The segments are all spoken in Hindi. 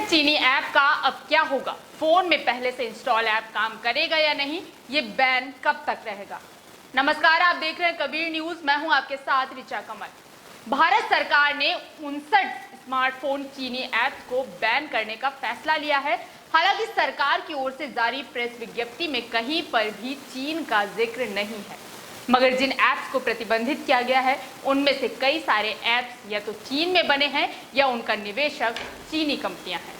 चीनी ऐप का अब क्या होगा? फोन में पहले से इंस्टॉल ऐप काम करेगा या नहीं? ये बैन कब तक रहेगा? नमस्कार, आप देख रहे हैं कबीर न्यूज। मैं हूं आपके साथ ऋचा कमल। भारत सरकार ने 59 स्मार्टफोन चीनी ऐप्स को बैन करने का फैसला लिया है। हालांकि सरकार की ओर से जारी प्रेस विज्ञप्ति में कहीं पर भी चीन का जिक्र नहीं है, मगर जिन ऐप्स को प्रतिबंधित किया गया है उनमें से कई सारे ऐप्स या तो चीन में बने हैं या उनका निवेशक चीनी कंपनियां हैं।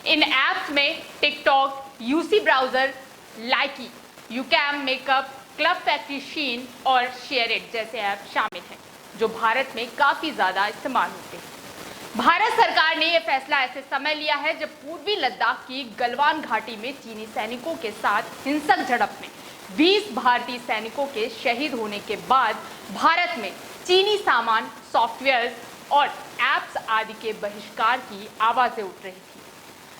इन ऐप्स में टिकटॉक, यूसी ब्राउजर, लाइकी, यूकैम मेकअप, क्लब फैक्ट्री शीन और शेयरिट जैसे ऐप शामिल हैं, जो भारत में काफी ज्यादा इस्तेमाल होते हैं। भारत सरकार ने यह फैसला ऐसे समय लिया है जब पूर्वी लद्दाख की गलवान घाटी में चीनी सैनिकों के साथ हिंसक झड़प में 20 भारतीय सैनिकों के शहीद होने के बाद भारत में चीनी सामान, सॉफ्टवेयर और ऐप्स आदि के बहिष्कार की आवाजें उठ रही थी।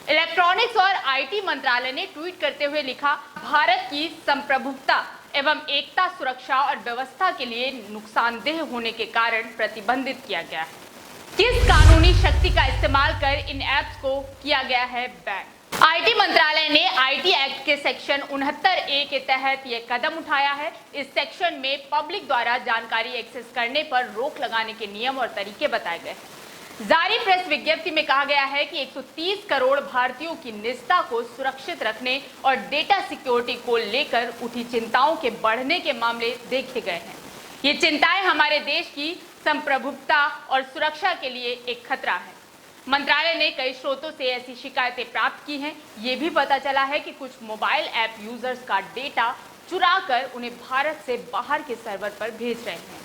इलेक्ट्रॉनिक्स और आईटी मंत्रालय ने ट्वीट करते हुए लिखा, भारत की संप्रभुता एवं एकता, सुरक्षा और व्यवस्था के लिए नुकसानदेह होने के कारण प्रतिबंधित किया गया है। किस कानूनी शक्ति का इस्तेमाल कर इन ऐप्स को किया गया है बैन? आईटी मंत्रालय ने आईटी एक्ट के सेक्शन 69A के तहत यह कदम उठाया है। इस सेक्शन में पब्लिक द्वारा जानकारी एक्सेस करने पर रोक लगाने के नियम और तरीके बताए गए हैं। जारी प्रेस विज्ञप्ति में कहा गया है कि 130 करोड़ भारतीयों की निजता को सुरक्षित रखने और डेटा सिक्योरिटी को लेकर उठी चिंताओं के बढ़ने के मामले देखे गए हैं। ये चिंताएं हमारे देश की संप्रभुता और सुरक्षा के लिए एक खतरा है। मंत्रालय ने कई स्रोतों से ऐसी शिकायतें प्राप्त की हैं। ये भी पता चला है कि कुछ मोबाइल ऐप यूजर्स का डेटा चुराकर उन्हें भारत से बाहर के सर्वर पर भेज रहे हैं।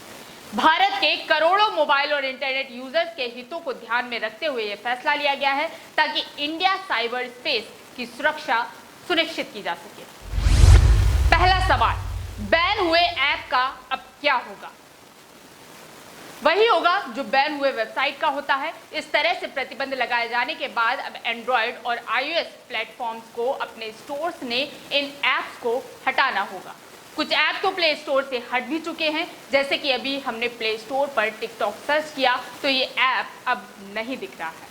भारत के करोड़ों मोबाइल और इंटरनेट यूजर्स के हितों को ध्यान में रखते हुए यह फैसला लिया गया है ताकि इंडिया साइबर स्पेस की सुरक्षा सुनिश्चित की जा सके। पहला सवाल, बैन हुए ऐप का अब क्या होगा? वही होगा जो बैन हुए वेबसाइट का होता है। इस तरह से प्रतिबंध लगाए जाने के बाद अब एंड्रॉयड और iOS प्लेटफॉर्म्स को अपने स्टोर्स ने इन ऐप्स को हटाना होगा। कुछ ऐप तो प्ले स्टोर से हट भी चुके हैं, जैसे कि अभी हमने प्ले स्टोर पर टिकटॉक सर्च किया तो ये ऐप अब नहीं दिख रहा है,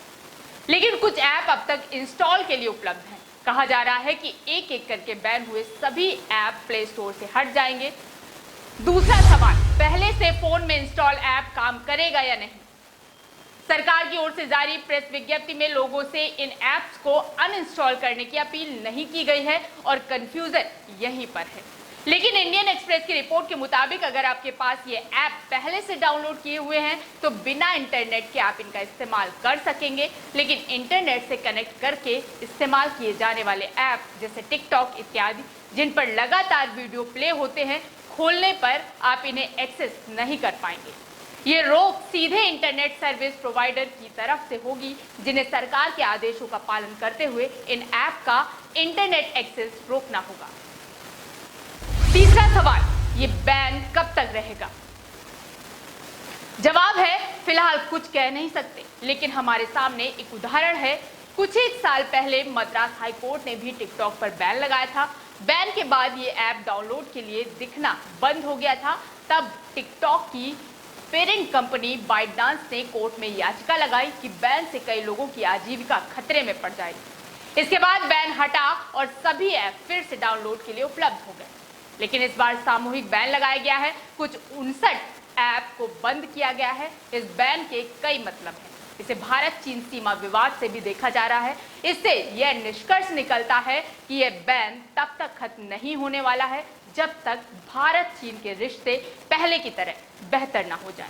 लेकिन कुछ ऐप अब तक इंस्टॉल के लिए उपलब्ध हैं। कहा जा रहा है कि एक एक करके बैन हुए सभी ऐप प्ले स्टोर से हट जाएंगे। दूसरा सवाल, पहले से फोन में इंस्टॉल ऐप काम करेगा या नहीं? सरकार की ओर से जारी प्रेस विज्ञप्ति में लोगों से इन ऐप्स को अनइंस्टॉल करने की अपील नहीं की गई है और कंफ्यूजन यहीं पर है। लेकिन इंडियन एक्सप्रेस की रिपोर्ट के मुताबिक अगर आपके पास ये ऐप पहले से डाउनलोड किए हुए हैं तो बिना इंटरनेट के आप इनका इस्तेमाल कर सकेंगे, लेकिन इंटरनेट से कनेक्ट करके इस्तेमाल किए जाने वाले ऐप जैसे टिकटॉक इत्यादि, जिन पर लगातार वीडियो प्ले होते हैं, खोलने पर आप इन्हें एक्सेस नहीं कर पाएंगे। ये रोक सीधे इंटरनेट सर्विस प्रोवाइडर की तरफ से होगी, जिन्हें सरकार के आदेशों का पालन करते हुए इन ऐप का इंटरनेट एक्सेस रोकना होगा। तीसरा सवाल, ये बैन कब तक रहेगा? जवाब है, फिलहाल कुछ कह नहीं सकते, लेकिन हमारे सामने एक उदाहरण है। कुछ एक साल पहले मद्रास हाई कोर्ट ने भी टिकटॉक पर बैन लगाया था। बैन के बाद ये ऐप डाउनलोड के लिए दिखना बंद हो गया था। तब टिकटॉक की पेरेंट कंपनी बाइटडांस ने कोर्ट में याचिका लगाई कि बैन से कई लोगों की आजीविका खतरे में पड़ जाएगी। इसके बाद बैन हटा और सभी ऐप फिर से डाउनलोड के लिए उपलब्ध हो गए, लेकिन इस बार सामूहिक बैन लगाया गया है। कुछ 59 ऐप को बंद किया गया है। इस बैन के कई मतलब हैं। इसे भारत चीन सीमा विवाद से भी देखा जा रहा है। इससे यह निष्कर्ष निकलता है कि यह बैन तब तक खत्म नहीं होने वाला है जब तक भारत चीन के रिश्ते पहले की तरह बेहतर ना हो जाएं।